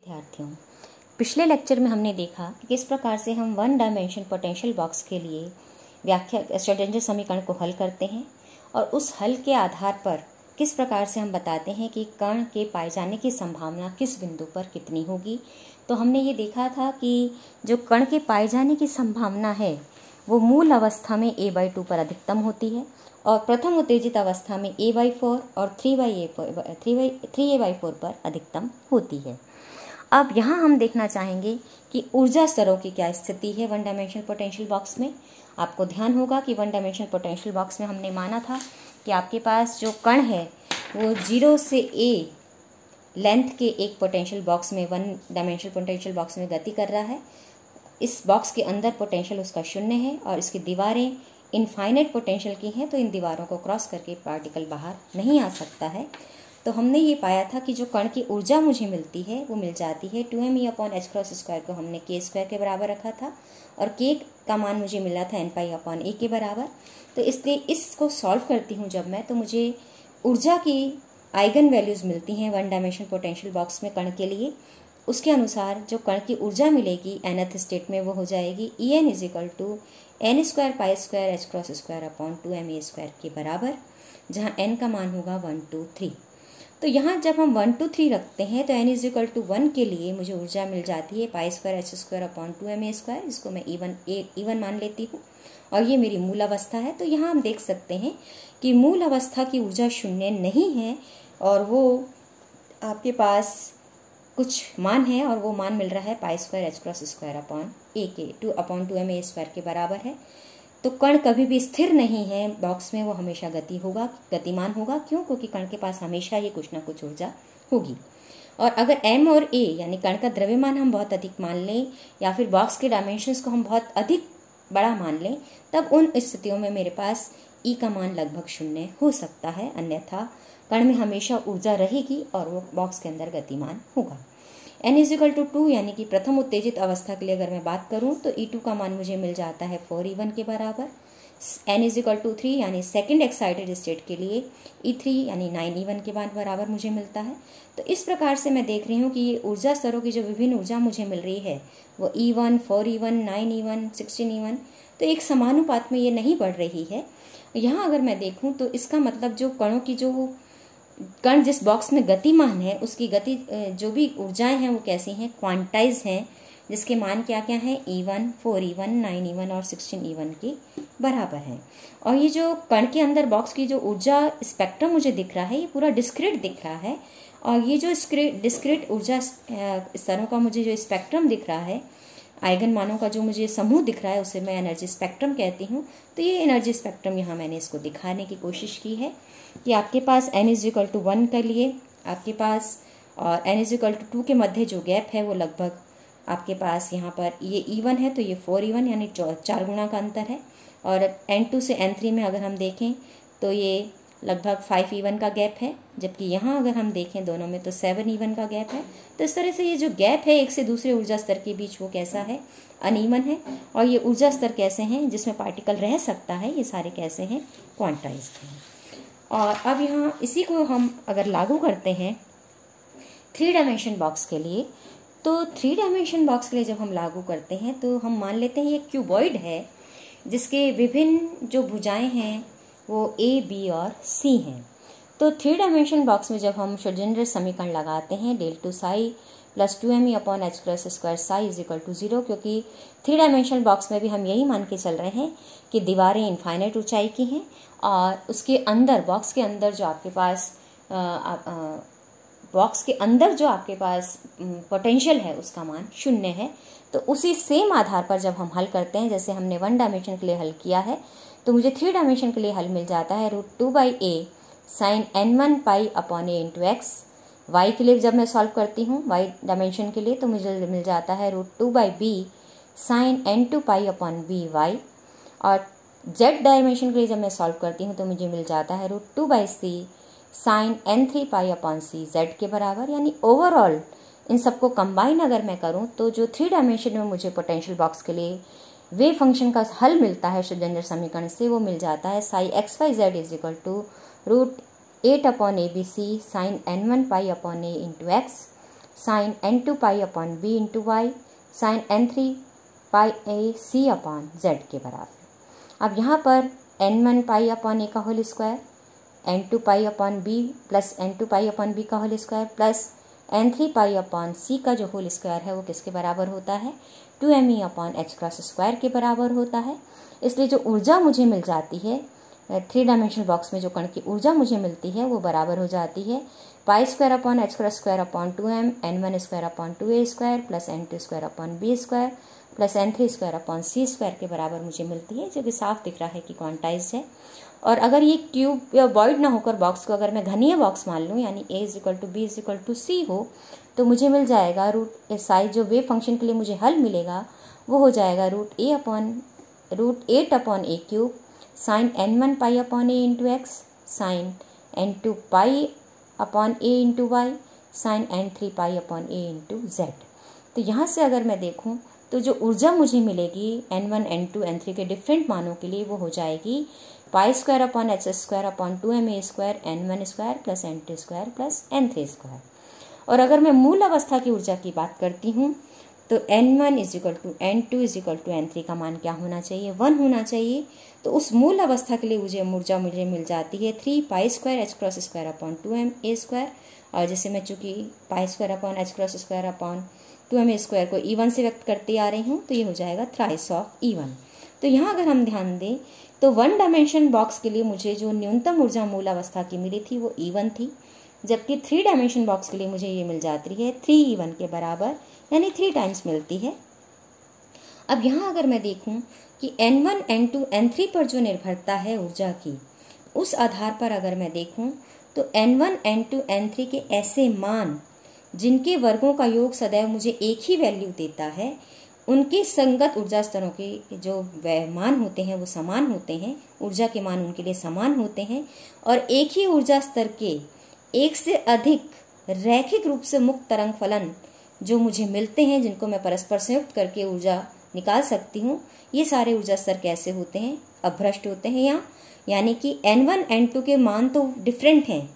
विद्यार्थियों, पिछले लेक्चर में हमने देखा कि किस प्रकार से हम वन डायमेंशन पोटेंशियल बॉक्स के लिए व्याख्या श्रोडिंगर समीकरण को हल करते हैं और उस हल के आधार पर किस प्रकार से हम बताते हैं कि कण के पाए जाने की संभावना किस बिंदु पर कितनी होगी। तो हमने ये देखा था कि जो कण के पाए जाने की संभावना है वो मूल अवस्था में a/2 पर अधिकतम होती है और प्रथम उत्तेजित अवस्था में a/4 और 3a/4 पर अधिकतम होती है। अब यहाँ हम देखना चाहेंगे कि ऊर्जा स्तरों की क्या स्थिति है वन डायमेंशनल पोटेंशियल बॉक्स में। आपको ध्यान होगा कि वन डायमेंशनल पोटेंशियल बॉक्स में हमने माना था कि आपके पास जो कण है वो 0 से a लेंथ के एक पोटेंशियल बॉक्स में वन डायमेंशनल पोटेंशियल बॉक्स में गति कर रहा है। इस बॉक्स के अंदर पोटेंशियल उसका 0 है और इसकी दीवारें इनफाइनाइट पोटेंशियल की हैं, तो इन दीवारों को क्रॉस करके पार्टिकल बाहर नहीं आ सकता है। तो हमने ये पाया था कि जो कण की ऊर्जा मुझे मिलती है वो मिल जाती है 2me/h² को हमने k² के बराबर रखा था और k का मान मुझे मिला था n π/a के बराबर। तो इसलिए इसको सॉल्व करती हूँ जब मैं, तो मुझे ऊर्जा की आइगन वैल्यूज़ मिलती हैं वन डायमेंशनल पोटेंशियल बॉक्स में कण के लिए। उसके अनुसार जो कण की ऊर्जा मिलेगी nth स्टेट में वो हो जाएगी En = n² π²h²/2ma² के बराबर, जहाँ n का मान होगा 1 2 3। तो यहाँ जब हम 1 2 3 रखते हैं तो n = 1 के लिए मुझे ऊर्जा मिल जाती है π²h²/2ma², इसको मैं E1 मान लेती हूँ और ये मेरी मूल अवस्था है। तो यहाँ हम देख सकते हैं कि मूल अवस्था की ऊर्जा 0 नहीं है और वो आपके पास कुछ मान है और वो मान मिल रहा है π²h²/a के 2/2ma² के बराबर है। तो कण कभी भी स्थिर नहीं है बॉक्स में, वो हमेशा गतिमान होगा। क्यों? क्योंकि कण के पास हमेशा ही कुछ ना कुछ ऊर्जा होगी। और अगर m और a यानी कण का द्रव्यमान हम बहुत अधिक मान लें या फिर बॉक्स के डायमेंशंस को हम बहुत अधिक बड़ा मान लें, तब उन स्थितियों में मेरे पास E का मान लगभग 0 हो सकता है, अन्यथा कण में हमेशा ऊर्जा रहेगी और वो बॉक्स के अंदर गतिमान होगा। n = 2 यानी कि प्रथम उत्तेजित अवस्था के लिए अगर मैं बात करूं तो E2 का मान मुझे मिल जाता है 4E1 के बराबर। n = 3 यानी सेकंड एक्साइटेड स्टेट के लिए E3 यानी 9E1 के बराबर मुझे मिलता है। तो इस प्रकार से मैं देख रही हूँ कि ये ऊर्जा स्तरों की जो विभिन्न ऊर्जा मुझे मिल रही है वो E1, 4E1, 9E1, 16E1 तो एक समानुपात में ये नहीं बढ़ रही है। यहाँ अगर मैं देखूँ तो इसका मतलब जो कणों की जो कण जिस बॉक्स में गतिमान है उसकी गति जो भी ऊर्जाएं हैं वो कैसी हैं, क्वांटाइज हैं, जिसके मान क्या क्या हैं E1, 4E1, 9E1 और 16E1 के बराबर है। और ये जो कण के अंदर बॉक्स की जो ऊर्जा स्पेक्ट्रम मुझे दिख रहा है ये पूरा डिस्क्रीट दिख रहा है और ये जो डिस्क्रीट ऊर्जा स्तरों का मुझे जो स्पेक्ट्रम दिख रहा है, आइगन मानों का जो मुझे समूह दिख रहा है उसे मैं एनर्जी स्पेक्ट्रम कहती हूँ। तो ये एनर्जी स्पेक्ट्रम यहाँ मैंने इसको दिखाने की कोशिश की है कि आपके पास n = 1 के लिए आपके पास और n = 2 के मध्य जो गैप है वो लगभग आपके पास यहाँ पर ये E1 है तो ये 4E1 यानी 4 गुना का अंतर है। और n2 से n3 में अगर हम देखें तो ये लगभग 5E1 का गैप है, जबकि यहाँ अगर हम देखें दोनों में तो 7E1 का गैप है। तो इस तरह से ये जो गैप है एक से दूसरे ऊर्जा स्तर के बीच वो कैसा है, अनइवन है। और ये ऊर्जा स्तर कैसे हैं जिसमें पार्टिकल रह सकता है, ये सारे कैसे हैं, क्वांटाइज्ड हैं। और अब यहाँ इसी को हम अगर लागू करते हैं 3 डायमेंशन बॉक्स के लिए, तो 3 डायमेंशन बॉक्स के लिए जब हम लागू करते हैं तो हम मान लेते हैं ये क्यूबॉइड है जिसके विभिन्न जो भुजाएं हैं वो A, B और C हैं। तो 3 डायमेंशन बॉक्स में जब हम श्रोडिंगर समीकरण लगाते हैं del2 psi + 2me/h² psi = 0, क्योंकि 3 डायमेंशनल बॉक्स में भी हम यही मान के चल रहे हैं कि दीवारें इनफाइनाइट ऊंचाई की हैं और उसके अंदर बॉक्स के अंदर जो आपके पास पोटेंशियल है उसका मान 0 है। तो उसी सेम आधार पर जब हम हल करते हैं, जैसे हमने 1 डायमेंशन के लिए हल किया है, तो मुझे 3 डायमेंशन के लिए हल मिल जाता है √2/a sin n1 π/a × x। y के लिए जब मैं सॉल्व करती हूँ y डायमेंशन के लिए तो मुझे मिल जाता है √2/b sin n2 π/by। और z डायमेंशन के लिए जब मैं सॉल्व करती हूँ तो मुझे मिल जाता है √2/c sin n3 π/c z के बराबर। यानी ओवरऑल इन सबको कंबाइन अगर मैं करूँ तो जो 3 डायमेंशन में मुझे पोटेंशियल बॉक्स के लिए वेव फंक्शन का हल मिलता है श्रोडिंगर समीकरण से, वो मिल जाता है psi xyz = √8/abc sin n1 π/a × x sine n2 pi upon b into Y sine n3 pi a c upon z के बराबर। अब यहाँ पर n1 पाई अपॉन a का whole square, n2 pi upon b plus n2 pi upon b का whole square plus n3 pi upon c का जो whole square है वो किसके बराबर होता है, 2me upon h cross square के बराबर होता है। इसलिए जो ऊर्जा मुझे मिल जाती है 3 डायमेंशनल बॉक्स में जो कण की ऊर्जा मुझे मिलती है वो बराबर हो जाती है pi square upon h cross square upon 2m n1 square upon 2a square plus n2 square upon b square plus n3 square upon c square के बराबर मुझे मिलती है, जो कि साफ दिख रहा है कि क्वांटाइज्ड है। और अगर ये क्यूब या वॉइड ना होकर बॉक्स को अगर मैं घनीय बॉक्स मान लूँ, यानी a equal to B equal to C हो, तो मुझे मिल जाएगा रूट साइज जो वेव फंक्शन के लिए मुझे हल मिलेगा वो हो जाएगा root 8 upon a cube sine n1 pi upon a into x sine n2 pi upon a into Y sine n3 pi upon a into z. तो यहाँ से अगर मैं देखूँ तो जो ऊर्जा मुझे मिलेगी n1 n2 n3 के डिफरेंट मानों के लिए वो हो जाएगी pi square upon H square upon 2ma square n1 square plus n2 square plus n3 square. और अगर मैं मूल अवस्था की ऊर्जा की बात करती हूँ तो n1 is equal to n2 is equal to n3 का मान क्या होना चाहिए, 1 होना चाहिए। तो उस मूल अवस्था के लिए ऊर्जा मुझे मिल जाती है 3 pi square H cross square upon 2ma square. और जैसे मैं चूँकि pi square upon H cross square upon 2ma square को E1 से व्यक्त करती आ रही हूँ, तो ये हो जाएगा थ्राइस ऑफ E1। तो यहाँ अगर हम ध्यान दें तो 1 डायमेंशन बॉक्स के लिए मुझे जो न्यूनतम ऊर्जा मूल अवस्था की मिली थी वो E1 थी, जबकि 3 डायमेंशन बॉक्स के लिए मुझे ये मिल जाती है 3E1 के बराबर, यानी 3 टाइम्स मिलती है। अब यहाँ अगर मैं देखूँ कि n1 n2 n3 पर जो निर्भरता है ऊर्जा की, उस आधार पर अगर मैं देखूँ तो n1 n2 n3 के ऐसे मान जिनके वर्गों का योग सदैव मुझे एक ही वैल्यू देता है, उनके संगत ऊर्जा स्तरों के जो मान होते हैं वो समान होते हैं, ऊर्जा के मान उनके लिए समान होते हैं। और एक ही ऊर्जा स्तर के एक से अधिक रैखिक रूप से मुक्त तरंग फलन जो मुझे मिलते हैं, जिनको मैं परस्पर संयुक्त करके ऊर्जा निकाल सकती हूँ, ये सारे ऊर्जा स्तर कैसे होते हैं, अभ्रष्ट होते हैं। यानी कि n1 n2 के मान तो डिफरेंट हैं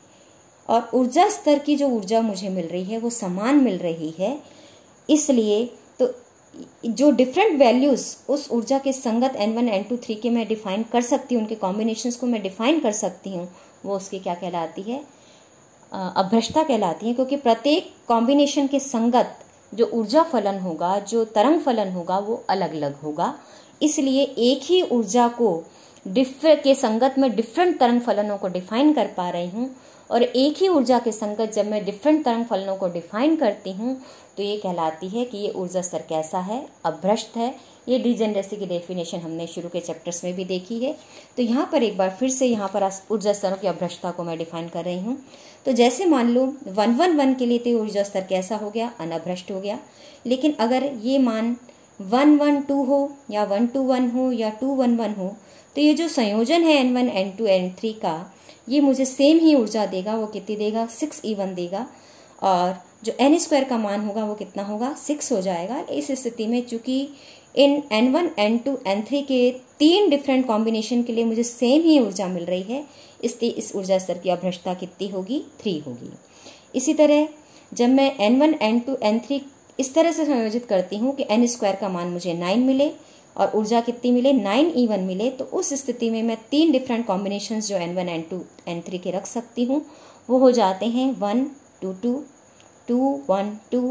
और ऊर्जा स्तर की जो ऊर्जा मुझे मिल रही है वो समान मिल रही है। इसलिए तो जो डिफरेंट वैल्यूज उस ऊर्जा के संगत n1 n2 3 के मैं डिफाइन कर सकती हूँ, उनके कॉम्बिनेशंस को मैं डिफाइन कर सकती हूँ, वो उसकी क्या कहलाती है, अभ्रष्टता कहलाती है। क्योंकि प्रत्येक कॉम्बिनेशन के संगत जो ऊर्जा फलन होगा, जो तरंग फलन होगा, वो अलग अलग होगा। इसलिए एक ही ऊर्जा को के संगत में डिफरेंट तरंग फलनों को डिफाइन कर पा रही हूँ, और एक ही ऊर्जा के संगत जब मैं डिफरेंट तरंग फलनों को डिफाइन करती हूँ तो ये कहलाती है कि ये ऊर्जा स्तर कैसा है, अभ्रष्ट है। ये डिजेनरेसी की डेफिनेशन हमने शुरू के चैप्टर्स में भी देखी है। तो यहाँ पर एक बार फिर से यहाँ पर ऊर्जा स्तरों की अभ्रष्टता को मैं डिफाइन कर रही हूँ। तो जैसे मान लो 111 के लिए तो ऊर्जा स्तर कैसा हो गया, अनभ्रष्ट हो गया। लेकिन अगर ये मान 112 हो या 121 हो या 211 हो, तो ये जो संयोजन है n1 n2 n3 का, ये मुझे सेम ही ऊर्जा देगा। वो कितनी देगा, 6E1 देगा। और जो n स्क्वायर का मान होगा वो कितना होगा, 6 हो जाएगा। इस स्थिति में चूंकि इन n1 n2 n3 के 3 डिफरेंट कॉम्बिनेशन के लिए मुझे सेम ही ऊर्जा मिल रही है, इसलिए इस ऊर्जा स्तर की अभ्रष्टता कितनी होगी, 3 होगी। इसी तरह जब मैं n1 n2 n3 इस तरह से संयोजित करती हूँ कि n स्क्वायर का मान मुझे 9 मिले और ऊर्जा कितनी मिले, 9E1 मिले, तो उस स्थिति में मैं 3 डिफरेंट कॉम्बिनेशंस जो n1 n2 n3 के रख सकती हूँ। वो हो जाते हैं 1 2 2 2 1 2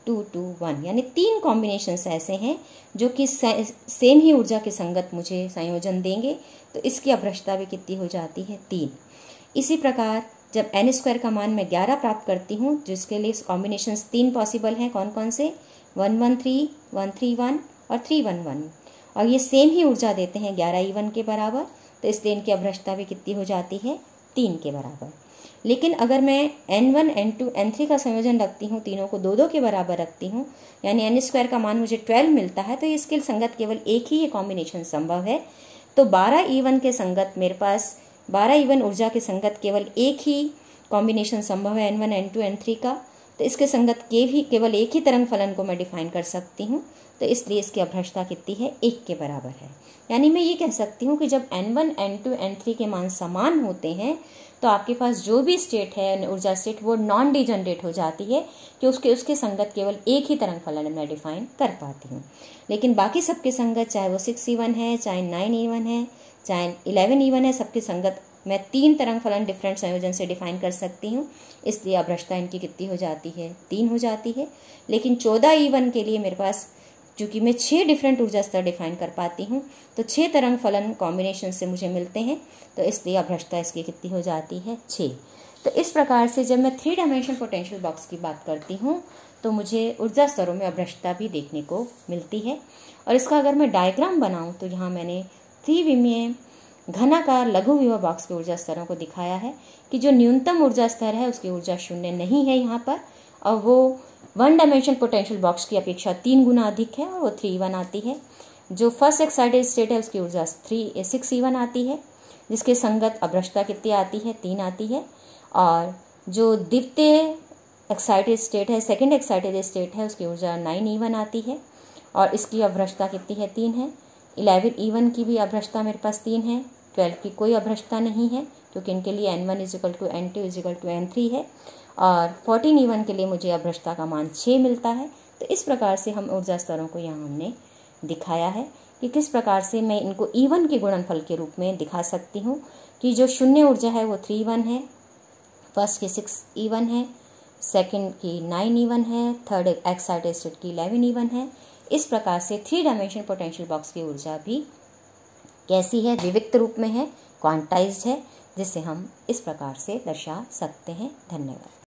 2 2 1, यानी 3 कॉम्बिनेशंस ऐसे हैं जो कि सेम ही ऊर्जा के संगत मुझे संयोजन देंगे। तो इसकी अभ्रष्टता भी कितनी हो जाती है, 3। इसी प्रकार जब n स्क्वायर का मान मैं 11 प्राप्त करती हूँ, जिसके लिए कॉम्बिनेशंस 3 पॉसिबल हैं, कौन कौन से, 113 131 और 311, और ये सेम ही ऊर्जा देते हैं 11E1 के बराबर। तो इसलिए इनकी अभ्रष्टता भी कितनी हो जाती है, 3 के बराबर। लेकिन अगर मैं n1 n2 n3 का संयोजन रखती हूँ, तीनों को 2 2 के बराबर रखती हूँ, यानी n स्क्वायर का मान मुझे 12 मिलता है, तो इसके संगत केवल एक ही ये कॉम्बिनेशन संभव है। तो 12E1 के संगत मेरे पास 12E1 ऊर्जा के संगत केवल एक ही कॉम्बिनेशन संभव है n1 n2 n3 का। तो इसके संगत केवल एक ही तरंग फलन को मैं डिफाइन कर सकती हूँ। तो इसलिए इसकी अभ्रष्टता कितनी है, 1 के बराबर है। यानी मैं ये कह सकती हूँ कि जब n1 n2 n3 के मान समान होते हैं तो आपके पास जो भी स्टेट है ऊर्जा स्टेट वो नॉन डिजनरेट हो जाती है कि उसके संगत केवल एक ही तरंग फलन मैं डिफाइन कर पाती हूँ। लेकिन बाकी सबके संगत, चाहे वो 6E1 है, चाहे 9E1 है, चाहे 11E1 है, सबके संगत मैं 3 तरंग फलन डिफरेंट संयोजन से डिफाइन कर सकती हूँ। इसलिए अभ्रष्टता इनकी कितनी हो जाती है, 3 हो जाती है। लेकिन 14E1 के लिए मेरे पास चूंकि मैं 6 डिफरेंट ऊर्जा स्तर डिफाइन कर पाती हूँ, तो 6 तरंग फलन कॉम्बिनेशन से मुझे मिलते हैं, तो इसलिए अभ्रष्टता इसकी कितनी हो जाती है, 6। तो इस प्रकार से जब मैं 3 डायमेंशन पोटेंशियल बॉक्स की बात करती हूँ तो मुझे ऊर्जा स्तरों में अभ्रष्टता भी देखने को मिलती है। और इसका अगर मैं डायग्राम बनाऊँ तो यहाँ मैंने त्रिविमीय घनाकार लघु विभव बॉक्स के ऊर्जा स्तरों को दिखाया है कि जो न्यूनतम ऊर्जा स्तर है उसकी ऊर्जा 0 नहीं है यहाँ पर, और वो 1 डायमेंशन पोटेंशियल बॉक्स की अपेक्षा 3 गुना अधिक है और वो 3E1 आती है। जो फर्स्ट एक्साइटेड स्टेट है उसकी ऊर्जा 6E1 आती है, जिसके संगत अभ्रष्टता कितनी आती है, 3 आती है। और जो द्वितीय एक्साइटेड स्टेट है, सेकेंड एक्साइटेड स्टेट है, उसकी ऊर्जा 9E1 आती है और इसकी अभ्रष्टता कितनी है, 3 है। 11E1 की भी अभ्रष्टता मेरे पास 3 है। 12 की कोई अभ्रष्टता नहीं है क्योंकि इनके लिए N1 = N2 = N3 है। और 14E1 के लिए मुझे अभ्रष्टता का मान 6 मिलता है। तो इस प्रकार से हम ऊर्जा स्तरों को यहाँ हमने दिखाया है कि किस प्रकार से मैं इनको E1 के गुणनफल के रूप में दिखा सकती हूँ कि जो शून्य ऊर्जा है वो 3E1 है, फर्स्ट की 6E1 है, सेकंड की 9E1 है, थर्ड एक्साइटेड स्टेट की 11E1 है। इस प्रकार से 3 डायमेंशन पोटेंशियल बॉक्स की ऊर्जा भी कैसी है, विविक्त रूप में है, क्वांटाइज्ड है, जिसे हम इस प्रकार से दर्शा सकते हैं। धन्यवाद।